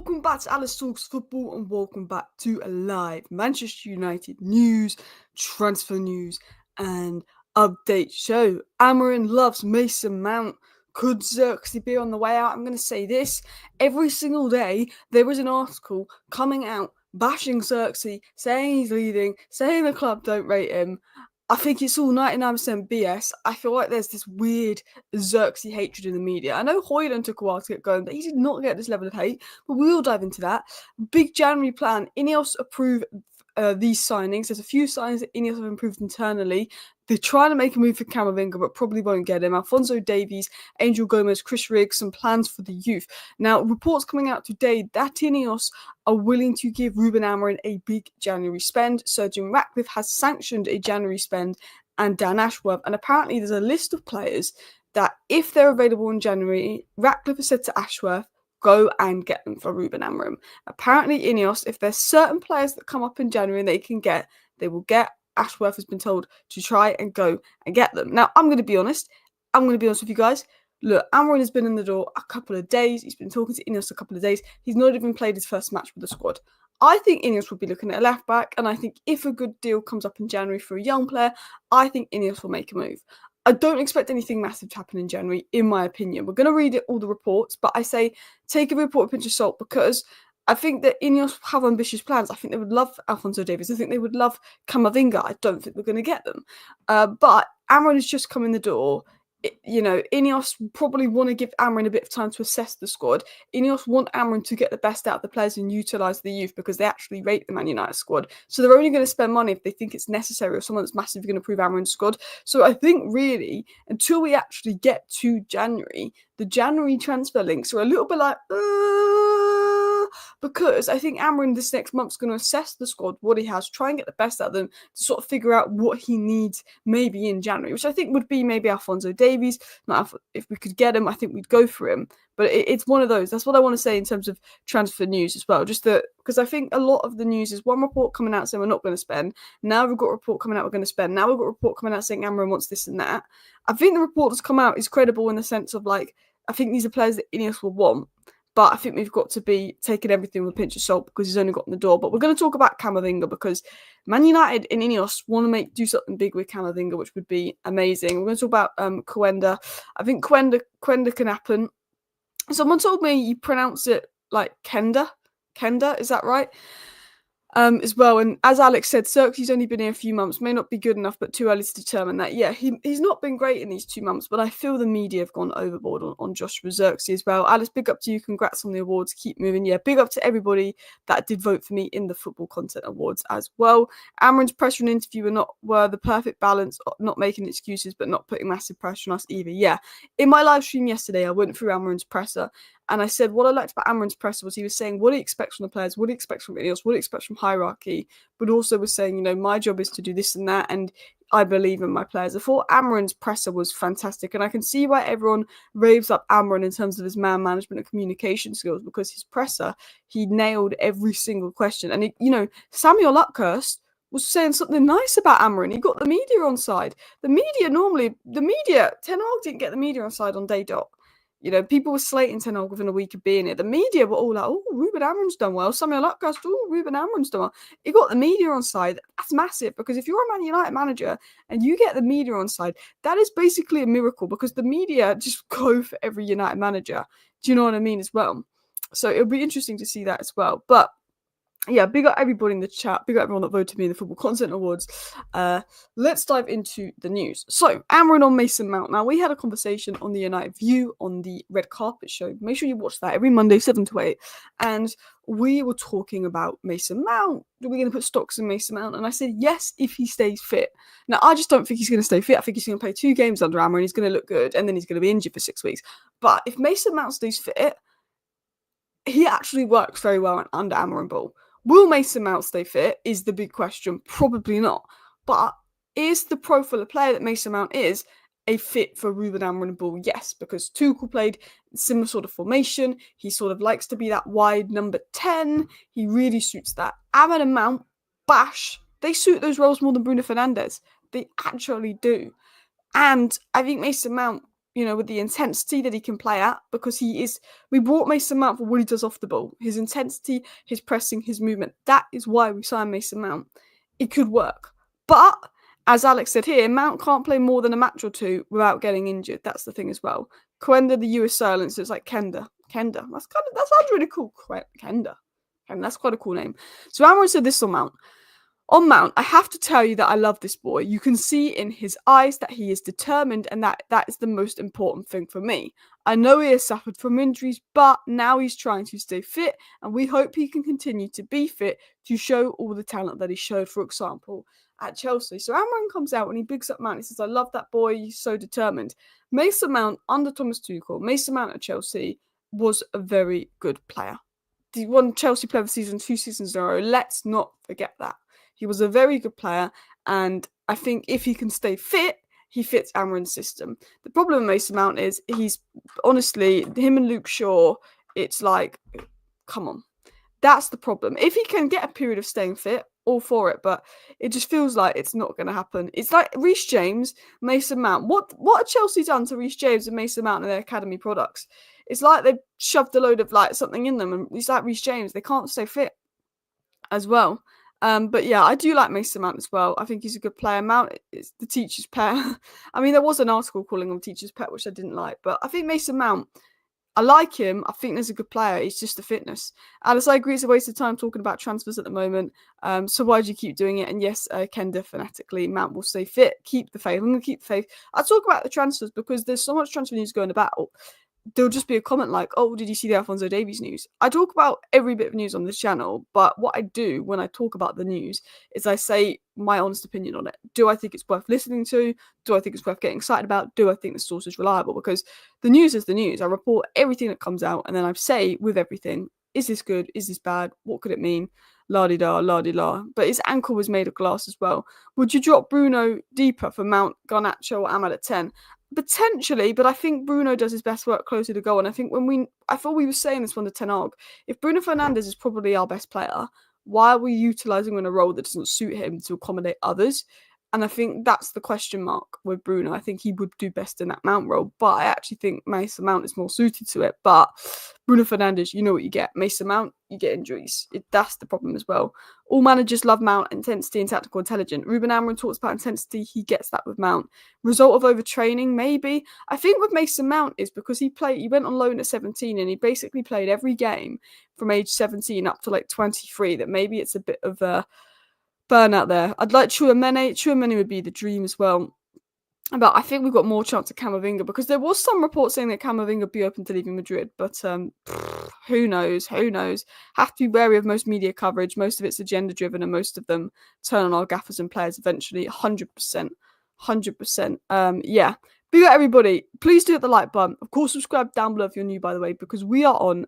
Welcome back to Alice Talks Football and welcome back to a live Manchester United news, transfer news and update show. Amorim loves Mason Mount. Could Zirkzee be on the way out? I'm going to say this. Every single day there is an article coming out bashing Zirkzee, saying he's leaving, saying the club don't rate him. I think it's all 99% BS. I feel like there's this weird Zirkzee hatred in the media. I know Højlund took a while to get going, but he did not get this level of hate. But we'll dive into that. Big January plan. INEOS approve these signings. There's a few signings that INEOS have improved internally. They're trying to make a move for Camavinga, but probably won't get him. Alphonso Davies, Angel Gomez, Chris Riggs, some plans for the youth. Now, reports coming out today that INEOS are willing to give Ruben Amorim a big January spend. Surgeon Ratcliffe has sanctioned a January spend, and Dan Ashworth. And apparently there's a list of players that if they're available in January, Ratcliffe has said to Ashworth, go and get them for Ruben Amorim. Apparently INEOS, if there's certain players that come up in January and they can get, they will get. Ashworth has been told to try and go and get them. Now, I'm going to be honest. With you guys. Look, Amorim has been in the door a couple of days. He's been talking to INEOS a couple of days. He's not even played his first match with the squad. I think INEOS will be looking at a left back, and I think if a good deal comes up in January for a young player, I think INEOS will make a move. I don't expect anything massive to happen in January, in my opinion. We're going to read all the reports, but I say take a report with a pinch of salt because I think that INEOS have ambitious plans. I think they would love Alphonso Davies. I think they would love Camavinga. I don't think we're going to get them. But Amorim has just come in the door. INEOS probably want to give Amorim a bit of time to assess the squad. INEOS want Amorim to get the best out of the players and utilise the youth because they actually rate the Man United squad. So they're only going to spend money if they think it's necessary or someone that's massively going to improve Amorim's squad. So I think really, until we actually get to January, the January transfer links are a little bit like, because I think Amorim this next month's going to assess the squad, what he has, try and get the best out of them to sort of figure out what he needs maybe in January, which I think would be maybe Alphonso Davies. If we could get him, I think we'd go for him. But it's one of those. That's what I want to say in terms of transfer news as well. Just that, because I think a lot of the news is one report coming out saying we're not going to spend. Now we've got a report coming out we're going to spend. Now we've got a report coming out saying Amorim wants this and that. I think the report that's come out is credible in the sense of I think these are players that INEOS will want. But I think we've got to be taking everything with a pinch of salt because he's only got in the door. But we're going to talk about Camavinga because Man United and INEOS want to do something big with Camavinga, which would be amazing. We're going to talk about Coenda. I think Coenda can happen. Someone told me you pronounce it like Kenda. Kenda, is that right? As well, and as Alex said, Zirkzee's only been here a few months, may not be good enough, but too early to determine that. Yeah, he's not been great in these 2 months, but I feel the media have gone overboard on Joshua Zirkzee as well. Alice, big up to you, congrats on the awards, keep moving. Yeah, big up to everybody that did vote for me in the Football Content Awards as well. Amorim's pressure and interview were the perfect balance, not making excuses, but not putting massive pressure on us either. Yeah, in my live stream yesterday, I went through Amorim's presser, and I said what I liked about Amorim's presser was he was saying what he expects from the players, what he expects from INEOS, what he expects from hierarchy, but also was saying, my job is to do this and that, and I believe in my players. I thought Amorim's presser was fantastic, and I can see why everyone raves up Amorim in terms of his man management and communication skills, because his presser, he nailed every single question. And, Samuel Luckhurst was saying something nice about Amorim. He got the media on side. Ten Hag didn't get the media on side on day dot. People were slating Ten Hag within a week of being here. The media were all like, oh, Ruben Amorim's done well. Samuel Luckhurst, oh, Ruben Amorim's done well. He got the media on side. That's massive, because if you're a Man United manager and you get the media on side, that is basically a miracle, because the media just go for every United manager. Do you know what I mean as well? So it'll be interesting to see that as well. But yeah, big up everybody in the chat. Big up everyone that voted me in the Football Content Awards. Let's dive into the news. So, Amorim on Mason Mount. Now, we had a conversation on the United View on the Red Carpet show. Make sure you watch that every Monday, 7 to 8. And we were talking about Mason Mount. Are we going to put stocks in Mason Mount? And I said, yes, if he stays fit. Now, I just don't think he's going to stay fit. I think he's going to play 2 games under Amorim and he's going to look good. And then he's going to be injured for 6 weeks. But if Mason Mount stays fit, he actually works very well under Amorim ball. Will Mason Mount stay fit is the big question. Probably not. But is the profile of player that Mason Mount is a fit for Ruben Amorim ball? Yes, because Tuchel played similar sort of formation. He sort of likes to be that wide number 10. He really suits that. Amorim and Mount, bash, they suit those roles more than Bruno Fernandes. They actually do. And I think Mason Mount with the intensity that he can play at, because we brought Mason Mount for what he does off the ball. His intensity, his pressing, his movement. That is why we signed Mason Mount. It could work. But, as Alex said here, Mount can't play more than a match or two without getting injured. That's the thing as well. Kwenda, the US silence, it's like Kenda. That sounds really cool. Kenda. And that's quite a cool name. So Amorim said this on Mount. On Mount, I have to tell you that I love this boy. You can see in his eyes that he is determined, and that is the most important thing for me. I know he has suffered from injuries, but now he's trying to stay fit, and we hope he can continue to be fit to show all the talent that he showed, for example, at Chelsea. So Amorim comes out and he bigs up Mount. He says, I love that boy. He's so determined. Mason Mount, under Thomas Tuchel, Mason Mount at Chelsea was a very good player. He won Chelsea Player of the Season 2 seasons in a row. Let's not forget that. He was a very good player, and I think if he can stay fit, he fits Amorim's system. The problem with Mason Mount is he's, honestly, him and Luke Shaw, it's like, come on. That's the problem. If he can get a period of staying fit, all for it, but it just feels like it's not going to happen. It's like Reece James, Mason Mount. What have Chelsea done to Reece James and Mason Mount and their academy products? It's like they've shoved a load of something in them, and it's like Reece James. They can't stay fit as well. But yeah, I do like Mason Mount as well. I think he's a good player. Mount is the teacher's pet. I mean, there was an article calling him teacher's pet, which I didn't like. But I think Mason Mount, I like him. I think there's a good player. It's just the fitness. Alice, I agree it's a waste of time talking about transfers at the moment. So why do you keep doing it? And yes, Kenda, fanatically, Mount will stay fit. Keep the faith. I'm going to keep the faith. I talk about the transfers because there's so much transfer news going about. There'll just be a comment like, oh, did you see the Alphonso Davies news? I talk about every bit of news on this channel, but what I do when I talk about the news is I say my honest opinion on it. Do I think it's worth listening to? Do I think it's worth getting excited about? Do I think the source is reliable? Because the news is the news. I report everything that comes out, and then I say with everything, is this good? Is this bad? What could it mean? La-di-da, la-di-la. But his ankle was made of glass as well. Would you drop Bruno deeper for Mount, Garnacho, or Ahmad at 10? Potentially, but I think Bruno does his best work closer to goal. And I think I thought we were saying this one to Ten Hag, if Bruno Fernandes is probably our best player, why are we utilising him in a role that doesn't suit him to accommodate others? And I think that's the question mark with Bruno. I think he would do best in that Mount role, but I actually think Mason Mount is more suited to it. But Bruno Fernandes, you know what you get. Mason Mount, you get injuries. That's the problem as well. All managers love Mount, intensity and tactical intelligence. Ruben Amorim talks about intensity. He gets that with Mount. Result of overtraining, maybe. I think with Mason Mount is because he went on loan at 17 and he basically played every game from age 17 up to 23, that maybe it's a bit of a burnout there. I'd like Tchouaméni. Tchouaméni would be the dream as well. But I think we've got more chance of Camavinga, because there was some reports saying that Camavinga would be open to leaving Madrid. But who knows? Have to be wary of most media coverage. Most of it's agenda driven, and most of them turn on our gaffers and players eventually. 100%. Yeah. Big up everybody. Please do hit the like button. Of course, subscribe down below if you're new, by the way, because we are on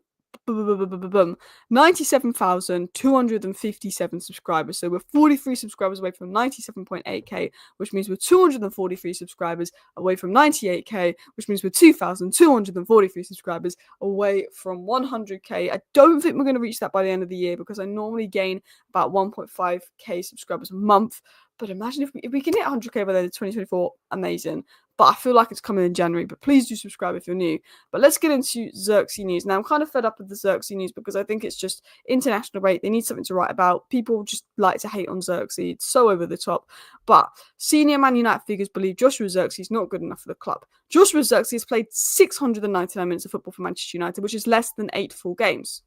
97,257 subscribers. So we're 43 subscribers away from 97.8k, which means we're 243 subscribers away from 98k, which means we're 2,243 subscribers away from 100k. I don't think we're going to reach that by the end of the year, because I normally gain about 1.5k subscribers a month. But imagine if we can hit 100k by the end of 2024, amazing. But I feel like it's coming in January. But please do subscribe if you're new. But let's get into Zirkzee news. Now, I'm kind of fed up with the Zirkzee news because I think it's just international rate. They need something to write about. People just like to hate on Zirkzee. It's so over the top. But senior Man United figures believe Joshua Zirkzee is not good enough for the club. Joshua Zirkzee has played 699 minutes of football for Manchester United, which is less than 8 full games.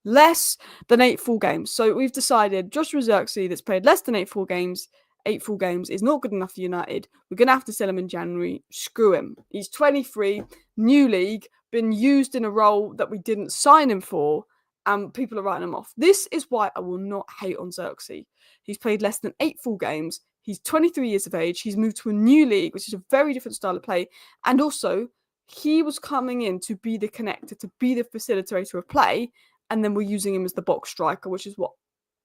Less than 8 full games. So we've decided Joshua Zirkzee, that's played less than 8 full games, is not good enough for United. We're going to have to sell him in January. Screw him. He's 23, new league, been used in a role that we didn't sign him for, and people are writing him off. This is why I will not hate on Zirkzee. He's played less than 8 full games. He's 23 years of age. He's moved to a new league, which is a very different style of play. And also, he was coming in to be the connector, to be the facilitator of play, and then we're using him as the box striker, which is what,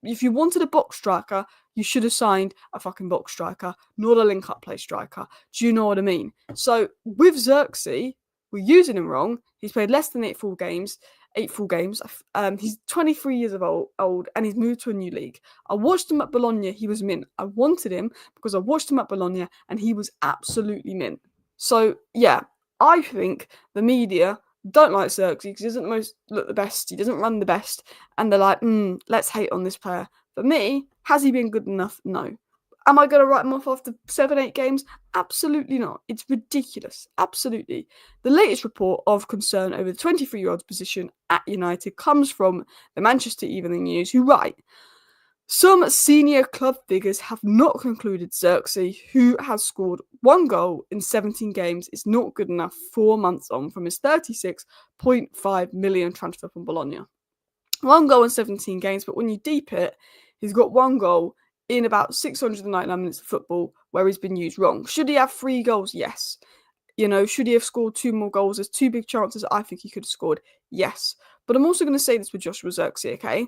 if you wanted a box striker, you should have signed a fucking box striker, not a link-up play striker. Do you know what I mean? So with Zirkzee, we're using him wrong. He's played less than 8 full games. He's 23 years old, and he's moved to a new league. I watched him at Bologna. He was mint. I wanted him because I watched him at Bologna, and he was absolutely mint. So, yeah, I think the media don't like Zirkzee because he doesn't look the best, he doesn't run the best, and they're like, let's hate on this player. For me, has he been good enough? No. Am I going to write him off after 7-8 games? Absolutely not. It's ridiculous. Absolutely. The latest report of concern over the 23-year-old's position at United comes from the Manchester Evening News, who write, some senior club figures have not concluded Zirkzee, who has scored 1 goal in 17 games, is not good enough 4 months on from his £36.5 million transfer from Bologna. 1 goal in 17 games, but when you deep it, he's got 1 goal in about 699 minutes of football where he's been used wrong. Should he have 3 goals? Yes. Should he have scored 2 more goals? There's 2 big chances I think he could have scored. Yes. But I'm also going to say this with Joshua Zirkzee, okay?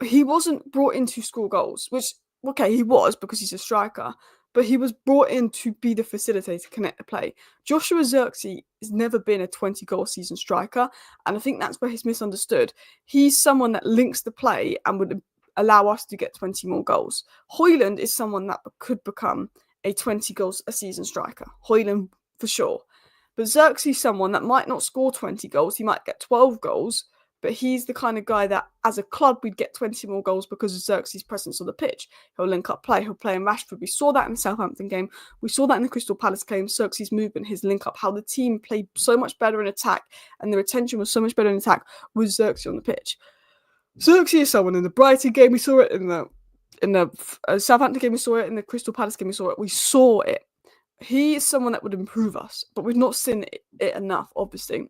He wasn't brought in to score goals, which, okay, he was because he's a striker, but he was brought in to be the facilitator, to connect the play. Joshua Zirkzee has never been a 20-goal season striker, and I think that's where he's misunderstood. He's someone that links the play and would allow us to get 20 more goals. Højlund is someone that could become a 20 goals a season striker. Højlund for sure. But Zirkzee is someone that might not score 20 goals. He might get 12 goals, but he's the kind of guy that, as a club, we'd get 20 more goals because of Zirkzee's presence on the pitch. He'll link up play. He'll play in Rashford. We saw that in the Southampton game. We saw that in the Crystal Palace game. Zirkzee's movement, his link up, how the team played so much better in attack and the retention was so much better in attack with Zirkzee on the pitch. Zirkzee is someone in the Brighton game. We saw it in the Southampton game. We saw it in the Crystal Palace game. We saw it. He is someone that would improve us, but we've not seen it enough, obviously.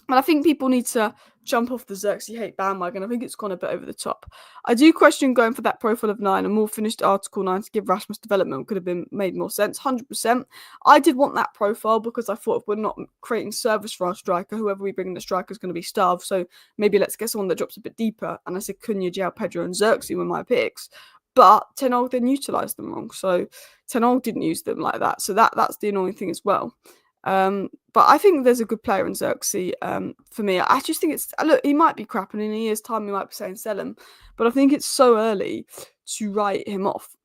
And I think people need to jump off the Zirkzee hate bandwagon. I think it's gone a bit over the top. I do question going for that profile of 9, a more finished Article 9 to give Rasmus development could have been made more sense, 100%. I did want that profile because I thought if we're not creating service for our striker, whoever we bring in the striker is going to be starved. So maybe let's get someone that drops a bit deeper. And I said Cunha, João Pedro and Zirkzee were my picks. But Ten Hag then utilised them wrong. So Ten Hag didn't use them like that. So that's the annoying thing as well. But I think there's a good player in Zirkzee. For me, I just think look, he might be crap, and in a year's time, we might be saying sell him. But I think it's so early to write him off.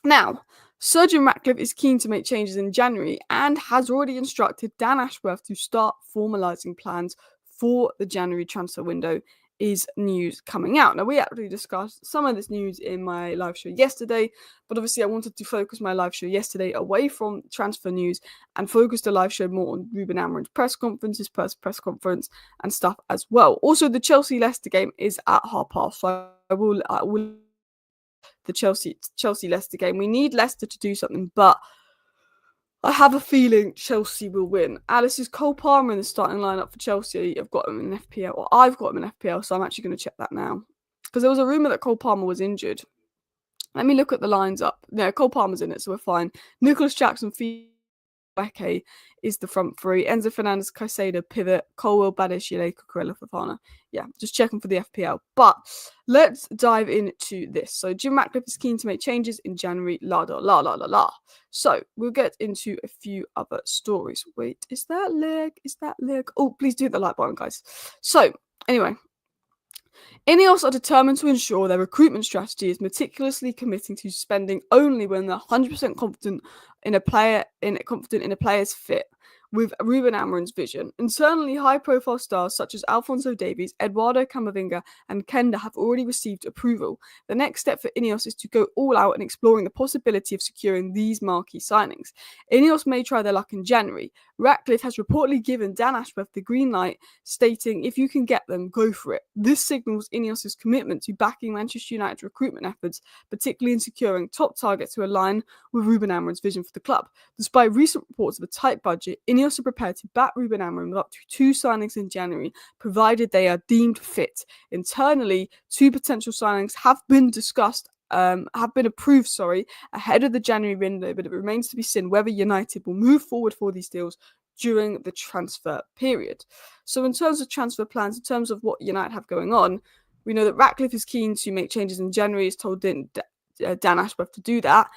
Now, Sir Jim Ratcliffe is keen to make changes in January and has already instructed Dan Ashworth to start formalising plans for the January transfer window. Is news coming out. Now, we actually discussed some of this news in my live show yesterday, but obviously I wanted to focus my live show yesterday away from transfer news and focus the live show more on Ruben Amorim's press conference, his first press conference and stuff as well. Also, the Chelsea-Leicester game is at 12:30, so I will the Chelsea-Leicester game. We need Leicester to do something, but I have a feeling Chelsea will win. Alice, is Cole Palmer in the starting lineup for Chelsea? I've got him in FPL, or I've got him in FPL, so I'm actually going to check that now. Because there was a rumour that Cole Palmer was injured. Let me look at the lines up. No, Cole Palmer's in it, so we're fine. Nicholas Jackson, Beke is the front three. Enzo Fernandez, Caicedo, pivot. Colwell, Badiashile, Cucurella, Fofana. Yeah, just checking for the FPL. But let's dive into this. So Jim Ratcliffe is keen to make changes in January. La. So we'll get into a few other stories. Wait, is that leg? Oh, please do hit the like button, guys. So anyway, INEOS are determined to ensure their recruitment strategy is meticulously committing to spending only when they're 100% confident in a player's fit with Ruben Amorim's vision. Internally, high-profile stars such as Alphonso Davies, Eduardo Camavinga, and Kenda have already received approval. The next step for INEOS is to go all out in exploring the possibility of securing these marquee signings. INEOS may try their luck in January. Ratcliffe has reportedly given Dan Ashworth the green light, stating, if you can get them, go for it. This signals INEOS' commitment to backing Manchester United's recruitment efforts, particularly in securing top targets who align with Ruben Amorim's vision for the club. Despite recent reports of a tight budget, INEOS are prepared to back Ruben Amorim with up to 2 signings in January, provided they are deemed fit. Internally, 2 potential signings have been approved ahead of the January window, but it remains to be seen whether United will move forward for these deals during the transfer period. So in terms of transfer plans, in terms of what United have going on, we know that Ratcliffe is keen to make changes in January. He's told Dan Ashworth to do that.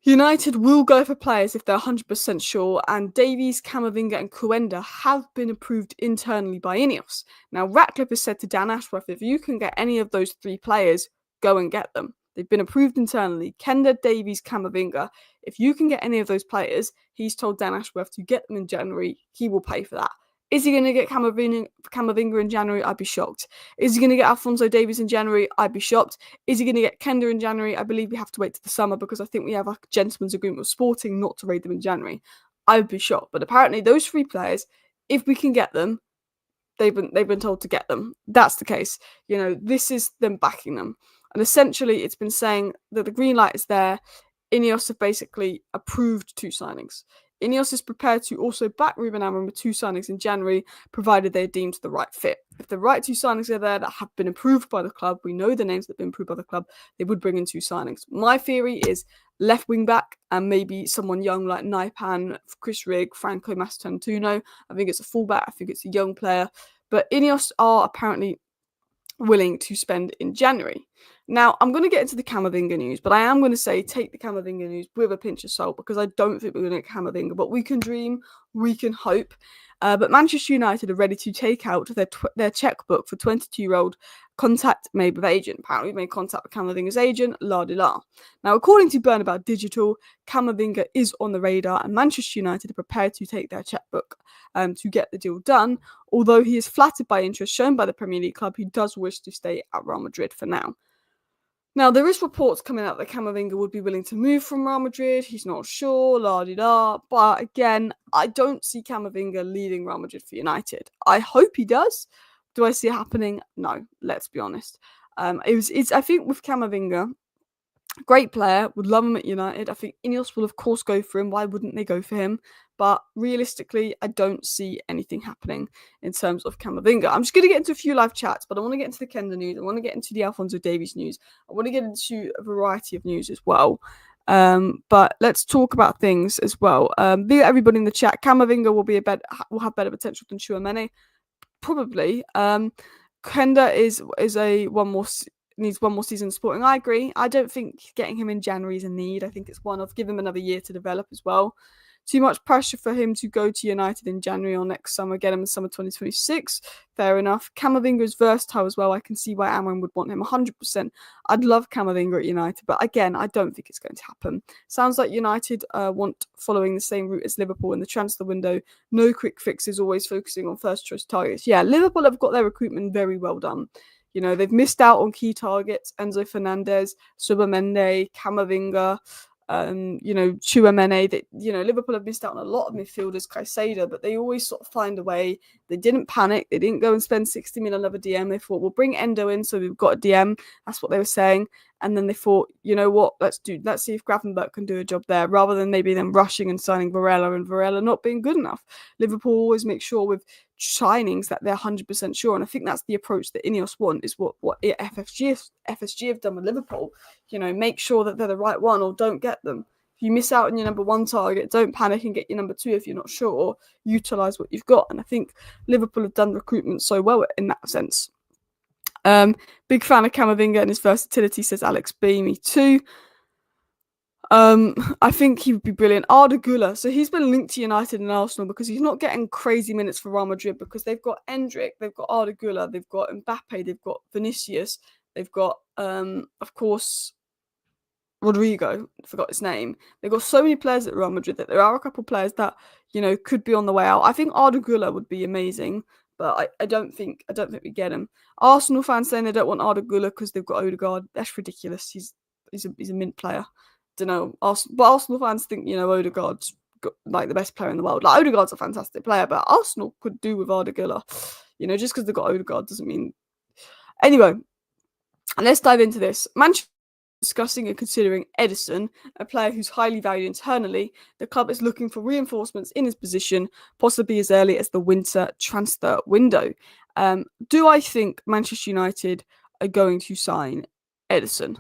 United will go for players if they're 100% sure, and Davies, Camavinga and Cuenda have been approved internally by INEOS. Now, Ratcliffe has said to Dan Ashworth, if you can get any of those 3 players, go and get them. They've been approved internally. Kenda, Davies, Camavinga. If you can get any of those players, he's told Dan Ashworth to get them in January. He will pay for that. Is he going to get Camavinga in January? I'd be shocked. Is he going to get Alphonso Davies in January? I'd be shocked. Is he going to get Kenda in January? I believe we have to wait till the summer because I think we have a gentleman's agreement with Sporting not to raid them in January. I would be shocked. But apparently those 3 players, if we can get them, they've been told to get them. That's the case. This is them backing them. And essentially it's been saying that the green light is there. INEOS have basically approved 2 signings. INEOS is prepared to also back Ruben Amorim with 2 signings in January, provided they're deemed the right fit. If the right 2 signings are there that have been approved by the club, we know the names that have been approved by the club, they would bring in 2 signings. My theory is left wing back and maybe someone young like Naipan, Chris Rigg, Franco Mastantuono. I think it's a fullback. I think it's a young player. But INEOS are apparently willing to spend in January. Now, I'm going to get into the Camavinga news, but I am going to say take the Camavinga news with a pinch of salt because I don't think we're going to get Camavinga, but we can dream, we can hope. But Manchester United are ready to take out their checkbook for 22-year-old contact made with agent. Apparently, we've made contact with Camavinga's agent, la-di-la. Now, according to Burnabout Digital, Camavinga is on the radar and Manchester United are prepared to take their checkbook to get the deal done. Although he is flattered by interest shown by the Premier League club, he does wish to stay at Real Madrid for now. Now, there is reports coming out that Camavinga would be willing to move from Real Madrid. He's not sure, la-di-da. But again, I don't see Camavinga leaving Real Madrid for United. I hope he does. Do I see it happening? No, let's be honest. I think with Camavinga, great player, would love him at United. I think INEOS will, of course, go for him. Why wouldn't they go for him? But realistically, I don't see anything happening in terms of Camavinga. I'm just going to get into a few live chats, but I want to get into the Kenda news. I want to get into the Alphonso Davies news. I want to get into a variety of news as well. But let's talk about things as well. Everybody in the chat, Camavinga will have better potential than Tchouaméni. Probably. Kenda needs one more season Sporting. I agree. I don't think getting him in January is a need. I think it's one of give him another year to develop as well. Too much pressure for him to go to United in January or next summer, get him in summer 2026. Fair enough. Camavinga is versatile as well. I can see why Amorim would want him 100%. I'd love Camavinga at United, but again, I don't think it's going to happen. Sounds like United want following the same route as Liverpool in the transfer window. No quick fixes, always focusing on first choice targets. Yeah, Liverpool have got their recruitment very well done. They've missed out on key targets, Enzo Fernandez, Subamende, Camavinga, Tchouaméni. Liverpool have missed out on a lot of midfielders, Caicedo, but they always sort of find a way. They didn't panic. They didn't go and spend 60 million on another DM. They thought, we'll bring Endo in, so we've got a DM. That's what they were saying. And then they thought, you know what, let's see if Gravenberch can do a job there, rather than maybe them rushing and signing Varela and Varela not being good enough. Liverpool always make sure with signings that they're 100% sure, and I think that's the approach that INEOS want, is what FSG have done with Liverpool. Make sure that they're the right one or don't get them. If you miss out on your number 1 target, don't panic and get your number 2 if you're not sure. Utilise what you've got, and I think Liverpool have done recruitment so well in that sense. Big fan of Camavinga and his versatility, says Alex B. Me too. I think he would be brilliant. Arda Güler. So he's been linked to United and Arsenal because he's not getting crazy minutes for Real Madrid because they've got Endrick, they've got Arda Güler, they've got Mbappe, they've got Vinicius, they've got, of course, Rodrigo. I forgot his name. They've got so many players at Real Madrid that there are a couple of players that, could be on the way out. I think Arda Güler would be amazing, but I don't think we get him. Arsenal fans saying they don't want Arda Güler because they've got Odegaard. That's ridiculous. He's a mint player. Don't know. But Arsenal fans think Odegaard's like the best player in the world. Like, Odegaard's a fantastic player, but Arsenal could do with Arda Güler. Just because they've got Odegaard doesn't mean. Anyway, let's dive into this. Manchester discussing and considering Ederson, a player who's highly valued internally. The club is looking for reinforcements in his position, possibly as early as the winter transfer window. Do I think Manchester United are going to sign Ederson?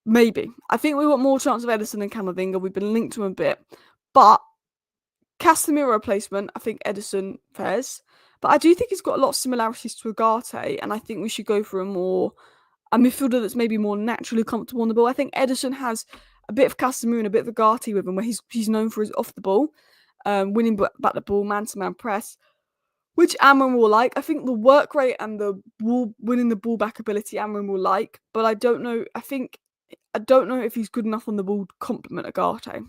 Maybe. I think we want more chance of Ederson than Camavinga. We've been linked to him a bit. But Casemiro replacement, I think Ederson fares. But I do think he's got a lot of similarities to Ugarte, and I think we should go for a midfielder that's maybe more naturally comfortable on the ball. I think Ederson has a bit of Casemiro and a bit of Ugarte with him, where he's known for his off the ball, winning back the ball, man-to-man press, which Amorim will like. I think the work rate and the winning the ball back ability Amorim will like, but I don't know. I think I don't know if he's good enough on the ball to complement Agate.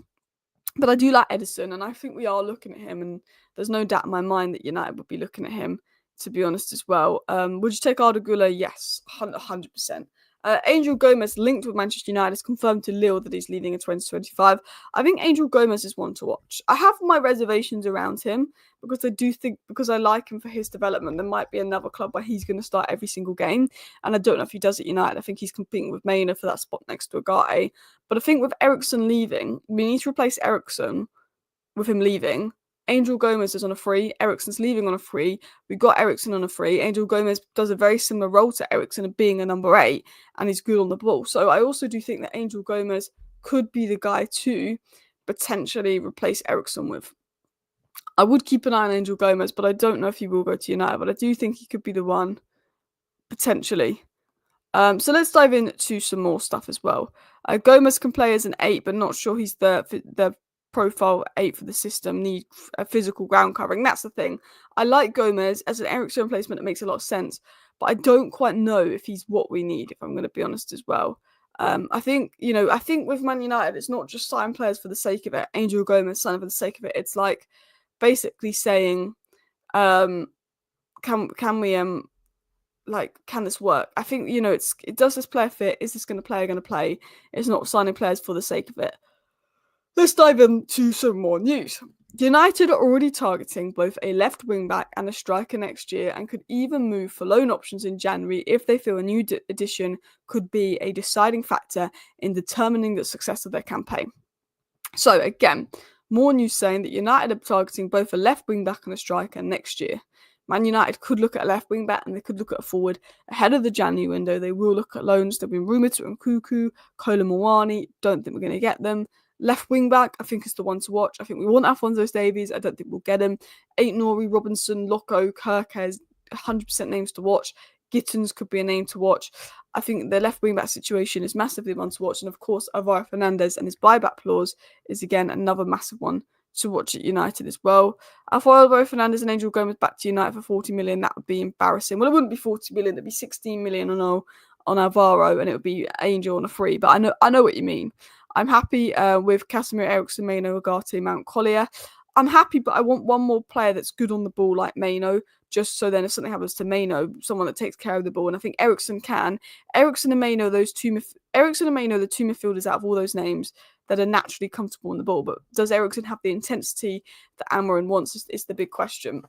But I do like Edison, and I think we are looking at him, and there's no doubt in my mind that United would be looking at him, to be honest, as well. Would you take Arda Güler? Yes, 100%. Angel Gomez, linked with Manchester United, has confirmed to Lille that he's leaving in 2025. I think Angel Gomez is one to watch. I have my reservations around him because I do think, because I like him for his development, there might be another club where he's going to start every single game, and I don't know if he does at United. I think he's competing with Maynard for that spot next to Agate. But I think with Eriksen leaving, we need to replace Eriksen with him leaving. Angel Gomez is on a free. Eriksen's leaving on a free. We got Eriksen on a free. Angel Gomez does a very similar role to Eriksen of being a number 8, and he's good on the ball. So I also do think that Angel Gomez could be the guy to potentially replace Eriksen with. I would keep an eye on Angel Gomez, but I don't know if he will go to United. But I do think he could be the one, potentially. So let's dive into some more stuff as well. Gomez can play as an 8, but not sure he's the profile 8 for the system. Need a physical ground covering. That's the thing. I like Gomez as an Eriksen replacement. It makes a lot of sense, but I don't quite know if he's what we need, if I'm going to be honest as well. I think with Man United, it's not just signing players for the sake of it. Angel Gomez signing for the sake of it. It's like basically saying, can we can this work? I think, does this player fit? Is this going to play? It's not signing players for the sake of it. Let's dive into some more news. United are already targeting both a left wing back and a striker next year, and could even move for loan options in January if they feel a new addition could be a deciding factor in determining the success of their campaign. So again, more news saying that United are targeting both a left wing back and a striker next year. Man United could look at a left wing back and they could look at a forward ahead of the January window. They will look at loans. They've been rumoured to Nkunku, Kolo Muani. Don't think we're going to get them. Left wing back, I think, is the one to watch. I think we want Alphonso Davies. I don't think we'll get him. Aït-Nouri, Robinson, Loco, Kirkes, 100% names to watch. Gittins could be a name to watch. I think the left wing back situation is massively one to watch. And of course, Alvaro Fernandez and his buyback clause is again another massive one to watch at United as well. Alvaro Fernandez and Angel Gomez back to United for 40 million. That would be embarrassing. Well, it wouldn't be 40 million. It'd be 16 million on Alvaro, and it would be Angel on a free. But I know what you mean. I'm happy with Casemiro, Eriksen, Maino, Agate, Mount, Collier. I'm happy, but I want one more player that's good on the ball like Maino, just so then if something happens to Maino, someone that takes care of the ball. And I think Eriksen can. Eriksen and Maino, the two midfielders out of all those names that are naturally comfortable on the ball. But does Eriksen have the intensity that Amorim wants is the big question.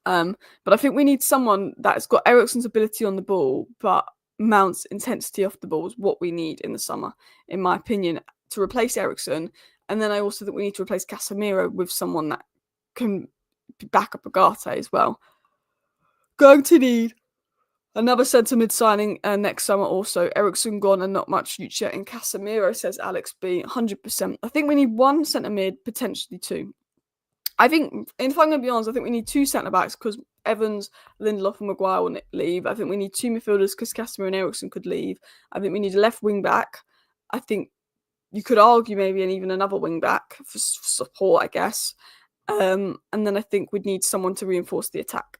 But I think we need someone that's got Eriksen's ability on the ball, but Mount's intensity off the ball is what we need in the summer, in my opinion, to replace Eriksen. And then I also think we need to replace Casemiro with someone that can back up Agate as well. Going to need another centre mid signing next summer also. Eriksen gone and not much future in Casemiro, says Alex B. 100%. I think we need one centre mid, potentially 2. I think, if I'm going to be honest, I think we need 2 centre backs because Evans, Lindelof and Maguire will leave. I think we need 2 midfielders because Casemiro and Eriksen could leave. I think we need a left wing back. I think you could argue maybe even another wing back for support, I guess. And then I think we'd need someone to reinforce the attack.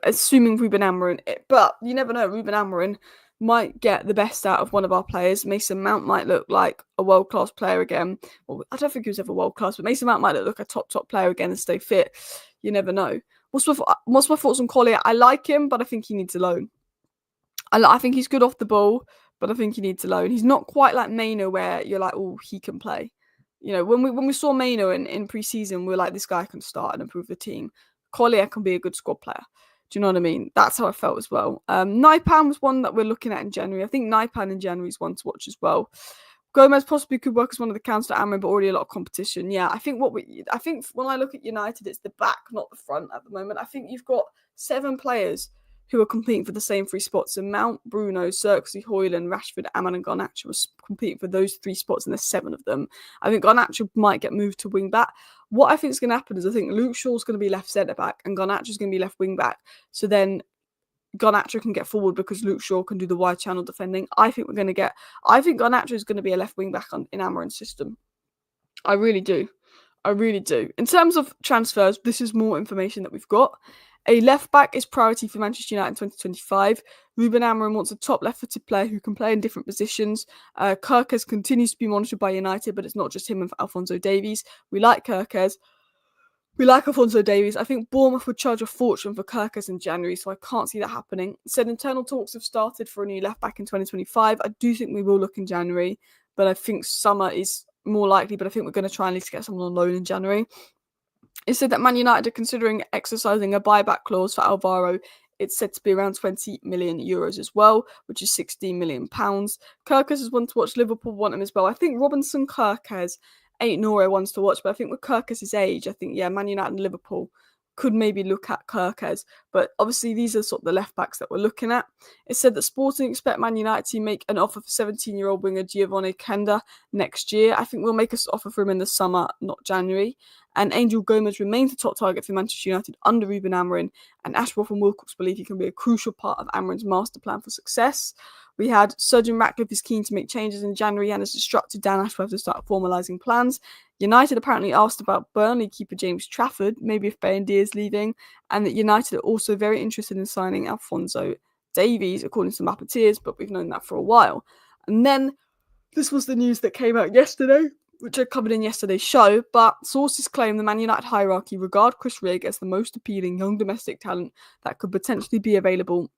Assuming Ruben Amorim, but you never know. Ruben Amorim might get the best out of one of our players. Mason Mount might look like a world-class player again. Well, I don't think he was ever world-class, but Mason Mount might look like a top player again and stay fit. You never know. What's my thoughts on Collier? I like him, but I think he needs a loan. I think he's good off the ball, but I think he needs a loan. He's not quite like Maino where you're like, oh, he can play. When we saw Maino in pre-season, we were like, this guy can start and improve the team. Collier can be a good squad player. Do you know what I mean? That's how I felt as well. Naipan was one that we're looking at in January. I think Naipan in January is one to watch as well. Gomez possibly could work as one of the counts to Amorim, but already a lot of competition. Yeah, I think when I look at United, it's the back, not the front at the moment. I think you've got 7 players who are competing for the same 3 spots. And Mount, Bruno, Zirkzee, Højlund, Rashford, Aman and Garnacho was competing for those 3 spots, and there's 7 of them. I think Garnacho might get moved to wing back. What I think is going to happen is I think Luke Shaw's going to be left centre back and Garnacho's going to be left wing back. So then Garnacho can get forward because Luke Shaw can do the wide channel defending. I think Garnacho is going to be a left wing back in Amorim's system. I really do. I really do. In terms of transfers, this is more information that we've got. A left-back is priority for Manchester United in 2025. Ruben Amorim wants a top left-footed player who can play in different positions. Zirkzee continues to be monitored by United, but it's not just him and Alphonso Davies. We like Zirkzee. We like Alphonso Davies. I think Bournemouth would charge a fortune for Zirkzee in January, so I can't see that happening. Said internal talks have started for a new left-back in 2025. I do think we will look in January, but I think summer is more likely, but I think we're going to try and at least get someone on loan in January. It said that Man United are considering exercising a buyback clause for Alvaro. It's said to be around 20 million euros as well, which is 16 million pounds. Zirkzee is one to watch. Liverpool want him as well. I think Robinson, Zirkzee ain't Nora ones to watch, but I think with Zirkzee's age, I think, Man United and Liverpool could maybe look at Zirkzee. But obviously, these are sort of the left backs that we're looking at. It said that Sporting expect Man United to make an offer for 17-year-old winger Giovanni Kenda next year. I think we'll make an offer for him in the summer, not January. And Angel Gomez remains the top target for Manchester United under Ruben Amorim, and Ashworth and Wilcox believe he can be a crucial part of Amorim's master plan for success. We had Surgeon Ratcliffe is keen to make changes in January and has instructed Dan Ashworth to start formalising plans. United apparently asked about Burnley keeper James Trafford, maybe if Bayern is leaving, and that United are also very interested in signing Alphonso Davies, according to Mappeteers, but we've known that for a while. And then this was the news that came out yesterday, which I covered in yesterday's show, but sources claim the Man United hierarchy regard Chris Rigg as the most appealing young domestic talent that could potentially be available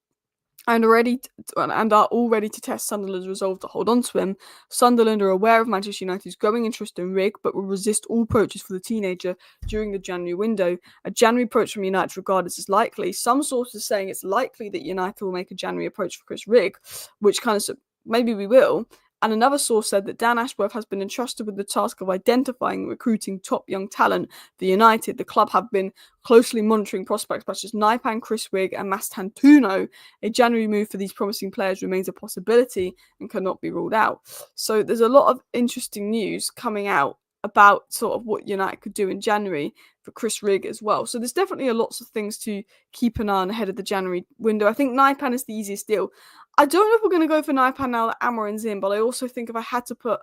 and are all ready to test Sunderland's resolve to hold on to him. Sunderland are aware of Manchester United's growing interest in Rigg, but will resist all approaches for the teenager during the January window. A January approach from United regarded as likely. Some sources saying it's likely that United will make a January approach for Chris Rigg, which kind of maybe we will. And another source said that Dan Ashworth has been entrusted with the task of identifying and recruiting top young talent for United. The club have been closely monitoring prospects such as Naipan, Chris Rigg and Mastan Tuno. A January move for these promising players remains a possibility and cannot be ruled out. So there's a lot of interesting news coming out about sort of what United could do in January for Chris Rigg as well. So there's definitely lots of things to keep an eye on ahead of the January window. I think Naipan is the easiest deal. I don't know if we're going to go for Naipan now that Amorim's in, but I also think if I had to put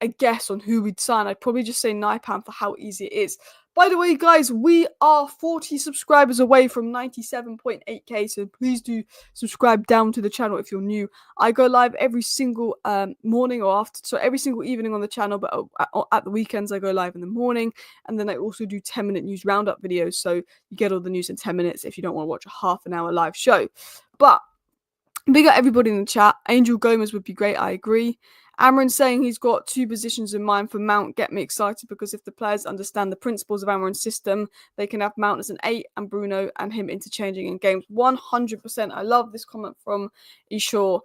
a guess on who we'd sign, I'd probably just say Naipan for how easy it is. By the way, guys, we are 40 subscribers away from 97.8k, so please do subscribe down to the channel if you're new. I go live every single morning or every single evening on the channel, but at the weekends I go live in the morning, and then I also do 10-minute news roundup videos, so you get all the news in 10 minutes if you don't want to watch a half an hour live show. But big up everybody in the chat. Angel Gomez would be great, I agree. Amorim saying he's got two positions in mind for Mount get me excited because if the players understand the principles of Amorim's system, they can have Mount as an 8 and Bruno and him interchanging in games. 100%. I love this comment from Ishaw.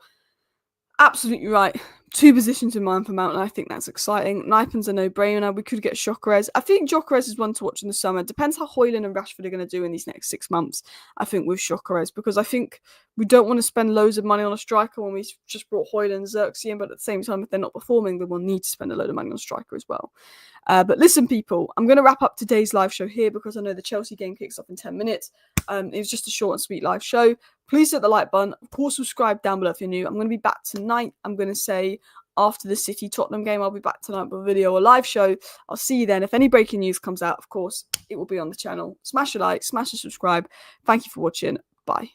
Absolutely right. Two positions in mind for Mount, and I think that's exciting. Naipan's a no-brainer. We could get Gyökeres. I think Gyökeres is one to watch in the summer. Depends how Højlund and Rashford are going to do in these next 6 months, I think, with Gyökeres, because I think we don't want to spend loads of money on a striker when we just brought Højlund and Zirkzee in, but at the same time, if they're not performing, then we'll need to spend a load of money on a striker as well. But listen, people, I'm going to wrap up today's live show here because I know the Chelsea game kicks off in 10 minutes. It was just a short and sweet live show. Please hit the like button. Of course, subscribe down below if you're new. I'm going to be back tonight. I'm going to say after the City-Tottenham game, I'll be back tonight with a video or live show. I'll see you then. If any breaking news comes out, of course, it will be on the channel. Smash a like, smash a subscribe. Thank you for watching. Bye.